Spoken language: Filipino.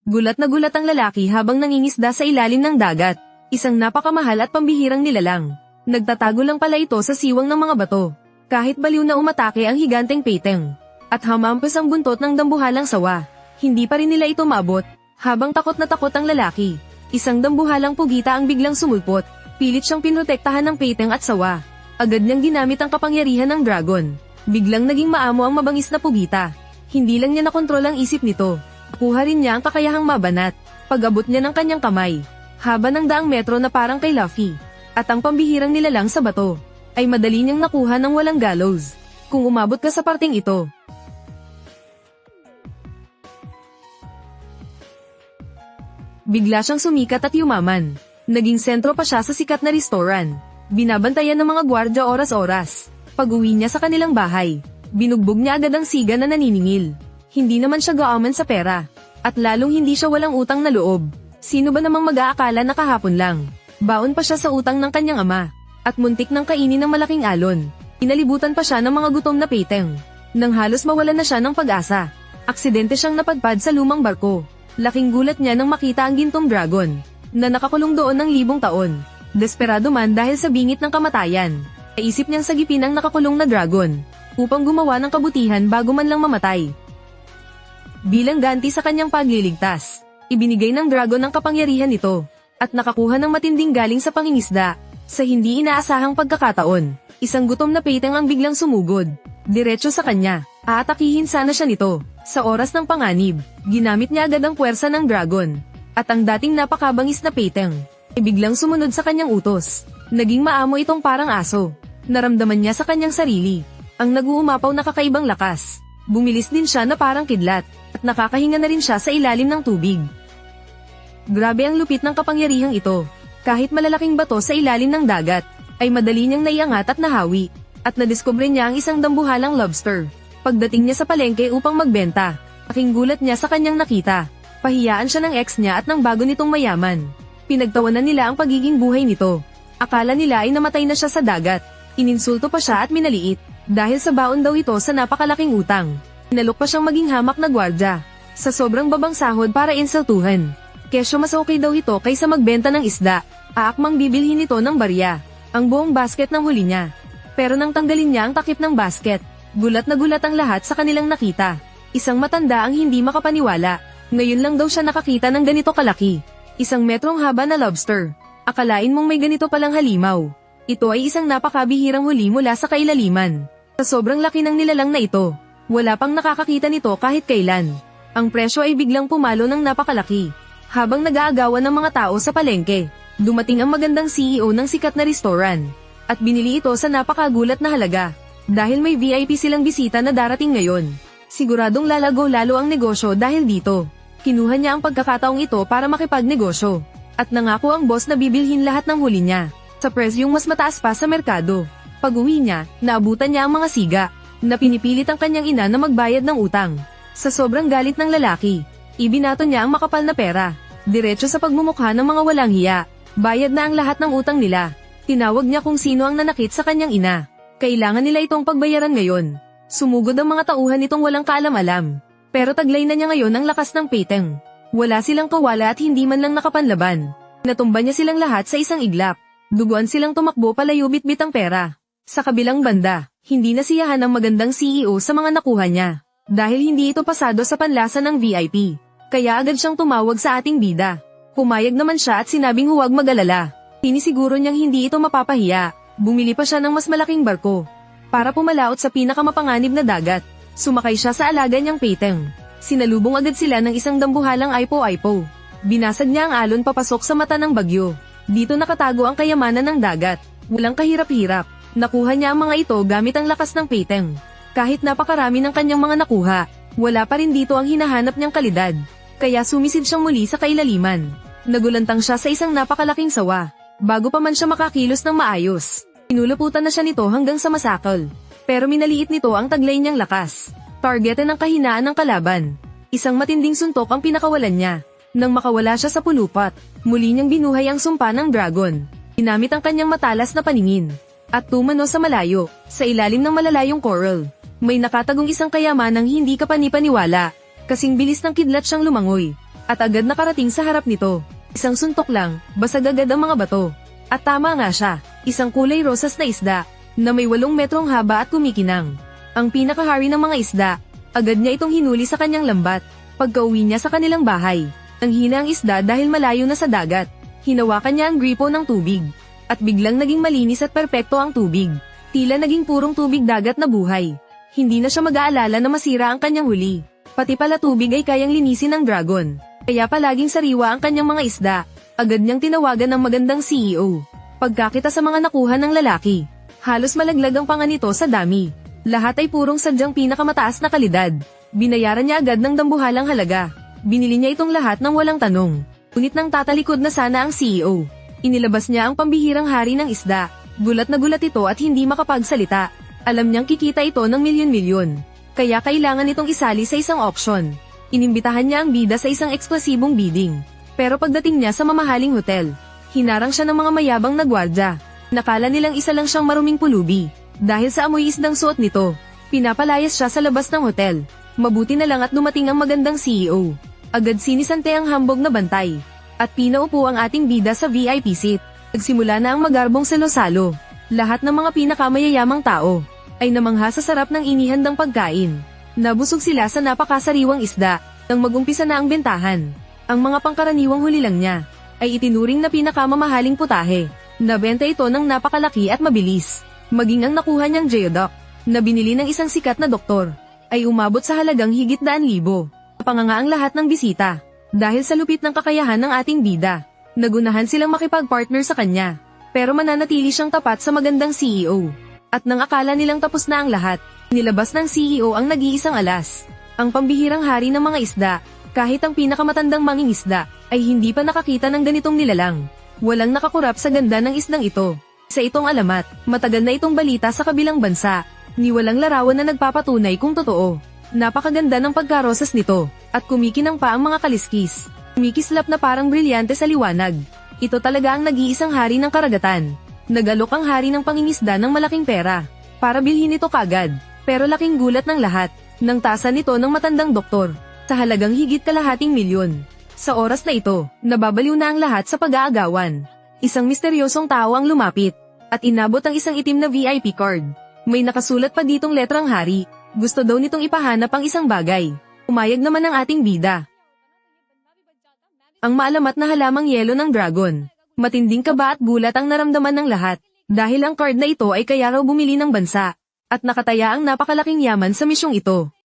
Gulat na gulat ang lalaki habang nangingisda sa ilalim ng dagat. Isang napakamahal at pambihirang nilalang. Nagtatago lang pala ito sa siwang ng mga bato. Kahit baliw na umatake ang higanteng peteng. At hamampas ang buntot ng dambuhalang sawa. Hindi pa rin nila ito maabot. Habang takot na takot ang lalaki. Isang dambuhalang pugita ang biglang sumulpot. Pilit siyang pinrotektahan ng peteng at sawa. Agad niyang ginamit ang kapangyarihan ng dragon. Biglang naging maamo ang mabangis na pugita. Hindi lang niya nakontrol ang isip nito. Nakuha rin niya ang kakayahang mabanat. Pag-abot niya ng kanyang kamay. Haba ng daang metro na parang kay Luffy. At ang pambihirang nilalang sa bato. Ay madali niyang nakuha ng walang gallows. Kung umabot ka sa parting ito. Bigla siyang sumikat at yumaman. Naging sentro pa siya sa sikat na restoran. Binabantayan ng mga gwardya oras-oras. Pag-uwi niya sa kanilang bahay, binugbog niya agad ang siga na naniningil. Hindi naman siya gaaman sa pera. At lalong hindi siya walang utang na loob. Sino ba namang mag-aakala na kahapon lang? Baon pa siya sa utang ng kanyang ama. At muntik ng kainin ng malaking alon. Inalibutan pa siya ng mga gutom na peteng. Nang halos mawalan na siya ng pag-asa. Aksidente siyang napadpad sa lumang barko. Laking gulat niya nang makita ang gintong dragon. Na nakakulong doon ng 1,000 taon. Desperado man dahil sa bingit ng kamatayan. Naisip niyang sagipin ang nakakulong na dragon. Upang gumawa ng kabutihan bago man lang mamatay. Bilang ganti sa kanyang pagliligtas. Ibinigay ng dragon ang kapangyarihan nito. At nakakuha ng matinding galing sa pangingisda. Sa hindi inaasahang pagkakataon. Isang gutom na peteng ang biglang sumugod. Diretso sa kanya. Aatakihin sana siya nito. Sa oras ng panganib, ginamit niya agad ang puwersa ng dragon. At ang dating napakabangis na peteng. Ay biglang sumunod sa kanyang utos. Naging maamo itong parang aso. Naramdaman niya sa kanyang sarili. Ang nag-uumapaw na kakaibang lakas. Bumilis din siya na parang kidlat. At nakakahinga na rin siya sa ilalim ng tubig. Grabe ang lupit ng kapangyarihang ito. Kahit malalaking bato sa ilalim ng dagat, ay madali niyang naiangat at nahawi. At nadiskubre niya ang isang dambuhalang lobster. Pagdating niya sa palengke upang magbenta, aking gulat niya sa kanyang nakita. Pahiyaan siya ng ex niya at ng bago nitong mayaman. Pinagtawanan nila ang pagiging buhay nito. Akala nila ay namatay na siya sa dagat. Ininsulto pa siya at minaliit. Dahil sa baon daw ito sa napakalaking utang. Inalok pa siyang maging hamak na gwardya. Sa sobrang babang sahod para insultuhan. Kesyo mas okay daw ito kaysa magbenta ng isda. Aakmang bibilhin nito ng barya. Ang buong basket ng huli niya. Pero nang tanggalin niya ang takip ng basket, gulat na gulat ang lahat sa kanilang nakita. Isang matanda ang hindi makapaniwala. Ngayon lang daw siya nakakita ng ganito kalaki. Isang metrong haba na lobster. Akalain mong may ganito palang halimaw. Ito ay isang napakabihirang huli mula sa kailaliman. Sa sobrang laki ng nilalang na ito, wala pang nakakakita nito kahit kailan. Ang presyo ay biglang pumalo ng napakalaki. Habang nag-aagawan ng mga tao sa palengke, dumating ang magandang CEO ng sikat na restoran. At binili ito sa napakagulat na halaga. Dahil may VIP silang bisita na darating ngayon. Siguradong lalago lalo ang negosyo dahil dito. Kinuha niya ang pagkakataong ito para makipagnegosyo. At nangako ang boss na bibilhin lahat ng huli niya. Sa presyong mas mataas pa sa merkado. Pag-uwi niya, naabutan niya ang mga siga. Na pinipilit ang kanyang ina na magbayad ng utang. Sa sobrang galit ng lalaki, ibinato niya ang makapal na pera. Diretso sa pagmumukha ng mga walang hiya. Bayad na ang lahat ng utang nila. Tinawag niya kung sino ang nanakit sa kanyang ina. Kailangan nila itong pagbayaran ngayon. Sumugod ang mga tauhan nitong walang kaalam-alam. Pero taglay na niya ngayon ang lakas ng peteng. Wala silang kawala at hindi man lang nakapanlaban. Natumba niya silang lahat sa isang iglap. Duguan silang tumakbo palayo bitbit ang pera. Sa kabilang banda, hindi nasiyahan ang magandang CEO sa mga nakuha niya. Dahil hindi ito pasado sa panlasa ng VIP. Kaya agad siyang tumawag sa ating bida. Pumayag naman siya at sinabing huwag mag-alala. Sinisiguro niyang hindi ito mapapahiya. Bumili pa siya ng mas malaking barko. Para pumalaot sa pinakamapanganib na dagat. Sumakay siya sa alaga niyang peteng. Sinalubong agad sila ng isang dambuhalang aipo-aipo. Binasag niya ang alon papasok sa mata ng bagyo. Dito nakatago ang kayamanan ng dagat. Walang kahirap-hirap. Nakuha niya ang mga ito gamit ang lakas ng peteng. Kahit napakarami ng kanyang mga nakuha, wala pa rin dito ang hinahanap niyang kalidad. Kaya sumisid siyang muli sa kailaliman. Nagulantang siya sa isang napakalaking sawa. Bago pa man siya makakilos ng maayos, inuluputan na siya nito hanggang sa masakal. Pero minaliit nito ang taglay niyang lakas. Targetan ang kahinaan ng kalaban. Isang matinding suntok ang pinakawalan niya. Nang makawala siya sa pulupat, muli niyang binuhay ang sumpa ng dragon. Ginamit ang kanyang matalas na paningin. At tumano sa malayo, sa ilalim ng malalayong coral. May nakatagong isang kayamanang hindi ka panipaniwala. Kasing bilis ng kidlat siyang lumangoy. at agad nakarating sa harap nito. Isang suntok lang, basag agad ang mga bato. At tama nga siya, isang kulay rosas na isda, na may 8 metrong haba at kumikinang. Ang pinakahari ng mga isda, agad niya itong hinuli sa kanyang lambat. Pagka-uwi niya sa kanilang bahay, nanghina ang isda dahil malayo na sa dagat. Hinawakan niya ang gripo ng tubig, at biglang naging malinis at perpekto ang tubig. Tila naging purong tubig dagat na buhay. Hindi na siya mag-aalala na masira ang kanyang huli. Pati pala tubig ay kayang linisin ng dragon. Kaya palaging sariwa ang kanyang mga isda. Agad niyang tinawagan ng magandang CEO. Pagkakita sa mga nakuha ng lalaki, halos malaglag ang panga nito sa dami. Lahat ay purong sadyang pinakamataas na kalidad. Binayaran niya agad ng dambuhalang halaga. Binili niya itong lahat ng walang tanong. Ngunit nang tatalikod na sana ang CEO, inilabas niya ang pambihirang hari ng isda. Gulat na gulat ito at hindi makapagsalita. Alam niyang kikita ito ng milyon-milyon. Kaya kailangan itong isali sa isang auction. Inimbitahan niya ang bida sa isang eksklusibong bidding. Pero pagdating niya sa mamahaling hotel, hinarang siya ng mga mayabang na gwardya. Nakala nilang isa lang siyang maruming pulubi. Dahil sa amoy isdang suot nito, pinapalayas siya sa labas ng hotel. Mabuti na lang at dumating ang magandang CEO. Agad sinisante ang hambog na bantay. At pinaupo ang ating bida sa VIP seat. Nagsimula na ang magarbong salo-salo. Lahat ng mga pinakamayayamang tao ay namangha sa sarap ng inihandang pagkain. Nabusog sila sa napakasariwang isda. Nang magumpisa na ang bentahan, ang mga pangkaraniwang huli lang niya ay itinuring na pinakamamahaling putahe. Nabenta ito ng napakalaki at mabilis. Maging ang nakuha niyang geoduck, na binili ng isang sikat na doktor, ay umabot sa halagang higit 100,000. Napanganga ang lahat ng bisita. Dahil sa lupit ng kakayahan ng ating bida, nagunahan silang makipag-partner sa kanya. Pero mananatili siyang tapat sa magandang CEO. At nang akala nilang tapos na ang lahat, nilabas ng CEO ang nag-iisang alas. Ang pambihirang hari ng mga isda. Kahit ang pinakamatandang mangingisda, ay hindi pa nakakita ng ganitong nilalang. Walang nakakurap sa ganda ng isdang ito. Sa itong alamat, matagal na itong balita sa kabilang bansa. Ni walang larawan na nagpapatunay kung totoo. Napakaganda ng pagkarosas nito, at kumikinang pa ang mga kaliskis. Kumikislap na parang brilyante sa liwanag. Ito talaga ang nag-iisang hari ng karagatan. Nagalok ang hari ng pangingisda ng malaking pera, para bilhin ito kagad. Pero laking gulat ng lahat, nang tasa nito ng matandang doktor. Sa halagang higit kalahating milyon. Sa oras na ito, nababaliw na ang lahat sa pag-aagawan. Isang misteryosong tao ang lumapit, at inabot ang isang itim na VIP card. May nakasulat pa ditong letrang hari. Gusto daw nitong ipahanap ang isang bagay. Umayag naman ang ating bida. Ang maalamat na halamang yelo ng dragon. Matinding kaba at gulat ang naramdaman ng lahat. Dahil ang card na ito ay kaya raw bumili ng bansa. At nakataya ang napakalaking yaman sa misyong ito.